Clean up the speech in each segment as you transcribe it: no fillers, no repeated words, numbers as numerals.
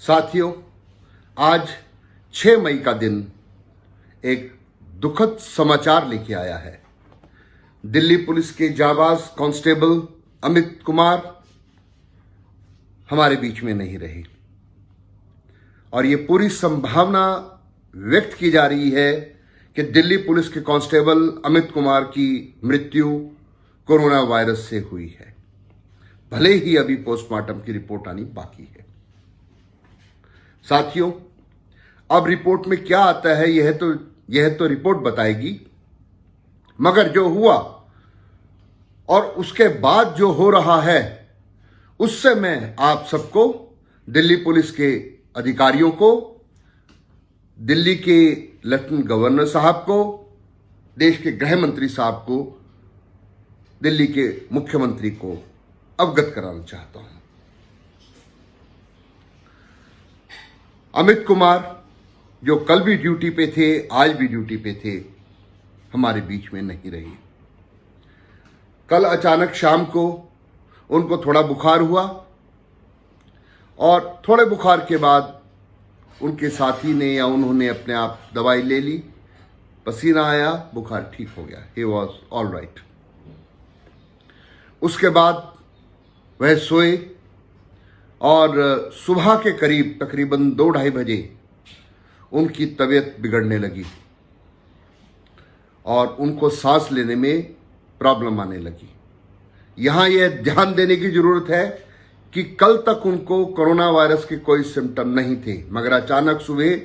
साथियों, आज 6 मई का दिन एक दुखद समाचार लेके आया है। दिल्ली पुलिस के जाबाज कांस्टेबल अमित कुमार हमारे बीच में नहीं रहे और ये पूरी संभावना व्यक्त की जा रही है कि दिल्ली पुलिस के कांस्टेबल अमित कुमार की मृत्यु कोरोना वायरस से हुई है, भले ही अभी पोस्टमार्टम की रिपोर्ट आनी बाकी है। साथियों, अब रिपोर्ट में क्या आता है यह तो रिपोर्ट बताएगी, मगर जो हुआ और उसके बाद जो हो रहा है उससे मैं आप सबको, दिल्ली पुलिस के अधिकारियों को, दिल्ली के लेफ्टिनेंट गवर्नर साहब को, देश के गृह मंत्री साहब को, दिल्ली के मुख्यमंत्री को अवगत कराना चाहता हूं। अमित कुमार जो कल भी ड्यूटी पे थे, आज भी ड्यूटी पे थे, हमारे बीच में नहीं रहे। कल अचानक शाम को उनको थोड़ा बुखार हुआ और थोड़े बुखार के बाद उनके साथी ने या उन्होंने अपने आप दवाई ले ली, पसीना आया, बुखार ठीक हो गया, ही वॉज ऑल राइट। उसके बाद वह सोए और सुबह के करीब तकरीबन 2-2:30 बजे उनकी तबीयत बिगड़ने लगी और उनको सांस लेने में प्रॉब्लम आने लगी। यहां यह ध्यान देने की जरूरत है कि कल तक उनको कोरोना वायरस के कोई सिम्टम नहीं थे, मगर अचानक सुबह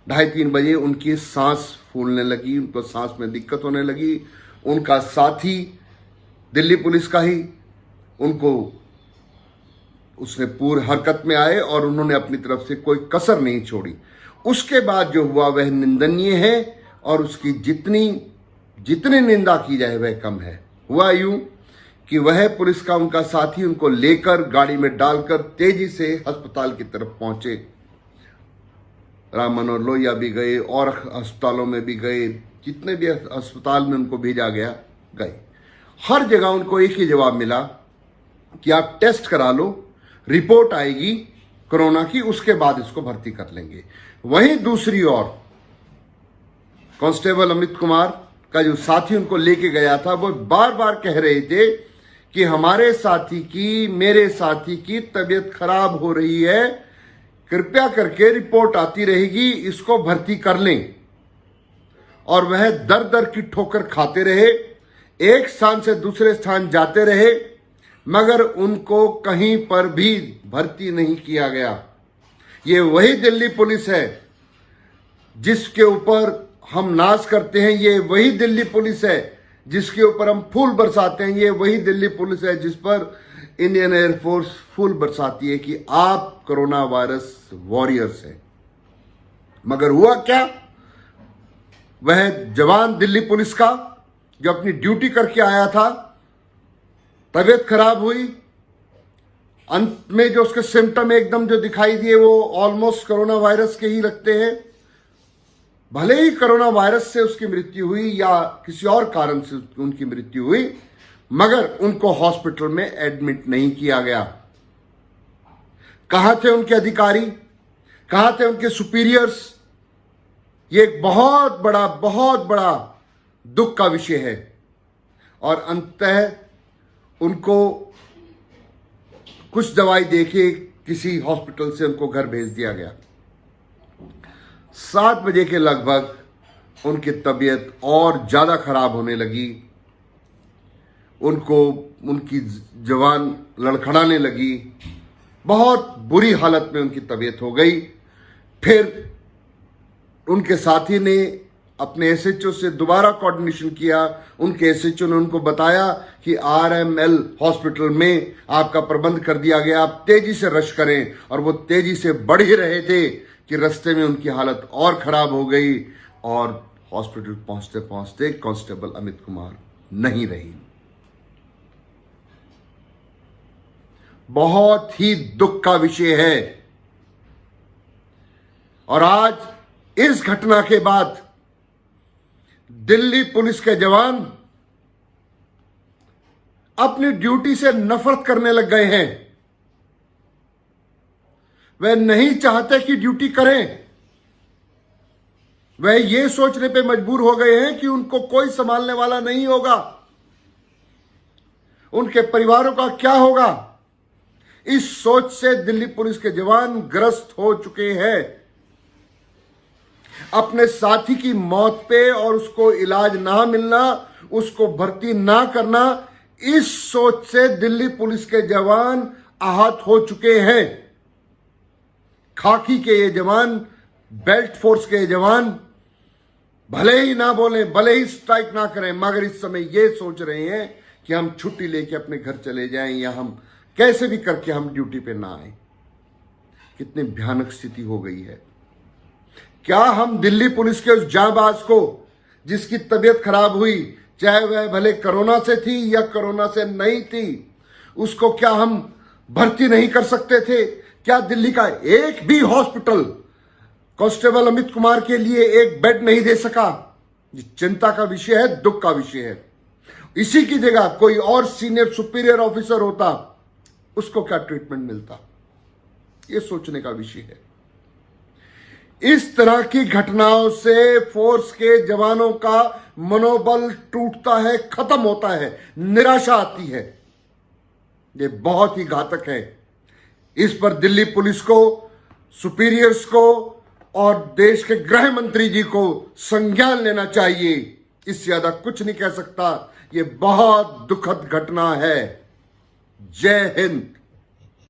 2:30-3 बजे उनकी सांस फूलने लगी, उनको सांस में दिक्कत होने लगी। उनका साथी दिल्ली पुलिस का ही उनको उसने पूरी हरकत में आए और उन्होंने अपनी तरफ से कोई कसर नहीं छोड़ी। उसके बाद जो हुआ वह निंदनीय है और उसकी जितनी निंदा की जाए वह कम है। हुआ यूं कि वह पुलिस का उनका साथी उनको लेकर गाड़ी में डालकर तेजी से अस्पताल की तरफ पहुंचे। राम मनोहर लोहिया भी गए और अस्पतालों में भी गए, जितने भी अस्पताल में उनको भेजा गया गए। हर जगह उनको एक ही जवाब मिला कि आप टेस्ट करा लो, रिपोर्ट आएगी कोरोना की, उसके बाद इसको भर्ती कर लेंगे। वहीं दूसरी ओर कांस्टेबल अमित कुमार का जो साथी उनको लेके गया था वो बार बार कह रहे थे कि हमारे साथी की, मेरे साथी की तबीयत खराब हो रही है, कृपया करके रिपोर्ट आती रहेगी, इसको भर्ती कर लें। और वह दर दर की ठोकर खाते रहे, एक स्थान से दूसरे स्थान जाते रहे, मगर उनको कहीं पर भी भर्ती नहीं किया गया। ये वही दिल्ली पुलिस है जिसके ऊपर हम नाज करते हैं, ये वही दिल्ली पुलिस है जिसके ऊपर हम फूल बरसाते हैं, ये वही दिल्ली पुलिस है जिस पर इंडियन एयरफोर्स फूल बरसाती है कि आप कोरोना वायरस वॉरियर्स हैं। मगर हुआ क्या, वह जवान दिल्ली पुलिस का जो अपनी ड्यूटी करके आया था, तबीयत खराब हुई। अंत में जो उसके सिम्टम एकदम जो दिखाई दिए वो ऑलमोस्ट कोरोना वायरस के ही लगते हैं। भले ही कोरोना वायरस से उसकी मृत्यु हुई या किसी और कारण से उनकी मृत्यु हुई, मगर उनको हॉस्पिटल में एडमिट नहीं किया गया। कहां थे उनके अधिकारी, कहां थे उनके सुपीरियर्स? ये एक बहुत बड़ा दुख का विषय है। और अंततः उनको कुछ दवाई देके किसी हॉस्पिटल से उनको घर भेज दिया गया। 7 बजे के लगभग उनकी तबीयत और ज्यादा खराब होने लगी, उनकी जवान लड़खड़ाने लगी, बहुत बुरी हालत में उनकी तबीयत हो गई। फिर उनके साथी ने अपने एसएचओ से दोबारा कोऑर्डिनेशन किया। उनके एसएचओ ने उनको बताया कि आरएमएल हॉस्पिटल में आपका प्रबंध कर दिया गया, आप तेजी से रश करें। और वो तेजी से बढ़ ही रहे थे कि रास्ते में उनकी हालत और खराब हो गई और हॉस्पिटल पहुंचते पहुंचते कांस्टेबल अमित कुमार नहीं रही। बहुत ही दुख का विषय है। और आज इस घटना के बाद दिल्ली पुलिस के जवान अपनी ड्यूटी से नफरत करने लग गए हैं। वह नहीं चाहते कि ड्यूटी करें। वह ये सोचने पे मजबूर हो गए हैं कि उनको कोई संभालने वाला नहीं होगा, उनके परिवारों का क्या होगा। इस सोच से दिल्ली पुलिस के जवान ग्रस्त हो चुके हैं। अपने साथी की मौत पे और उसको इलाज ना मिलना, उसको भर्ती ना करना, इस सोच से दिल्ली पुलिस के जवान आहत हो चुके हैं। खाकी के ये जवान, बेल्ट फोर्स के जवान भले ही ना बोलें, भले ही स्ट्राइक ना करें, मगर इस समय ये सोच रहे हैं कि हम छुट्टी लेके अपने घर चले जाएं या हम कैसे भी करके हम ड्यूटी पे ना आए। कितनी भयानक स्थिति हो गई है। क्या हम दिल्ली पुलिस के उस जांबाज को, जिसकी तबीयत खराब हुई, चाहे वह भले कोरोना से थी या कोरोना से नहीं थी, उसको क्या हम भर्ती नहीं कर सकते थे? क्या दिल्ली का एक भी हॉस्पिटल कांस्टेबल अमित कुमार के लिए एक बेड नहीं दे सका? ये चिंता का विषय है, दुख का विषय है। इसी की जगह कोई और सीनियर सुपीरियर ऑफिसर होता, उसको क्या ट्रीटमेंट मिलता? ये सोचने का विषय है। इस तरह की घटनाओं से फोर्स के जवानों का मनोबल टूटता है, खत्म होता है, निराशा आती है। ये बहुत ही घातक है। इस पर दिल्ली पुलिस को, सुपीरियर्स को और देश के गृह मंत्री जी को संज्ञान लेना चाहिए। इससे ज्यादा कुछ नहीं कह सकता। ये बहुत दुखद घटना है। जय हिंद।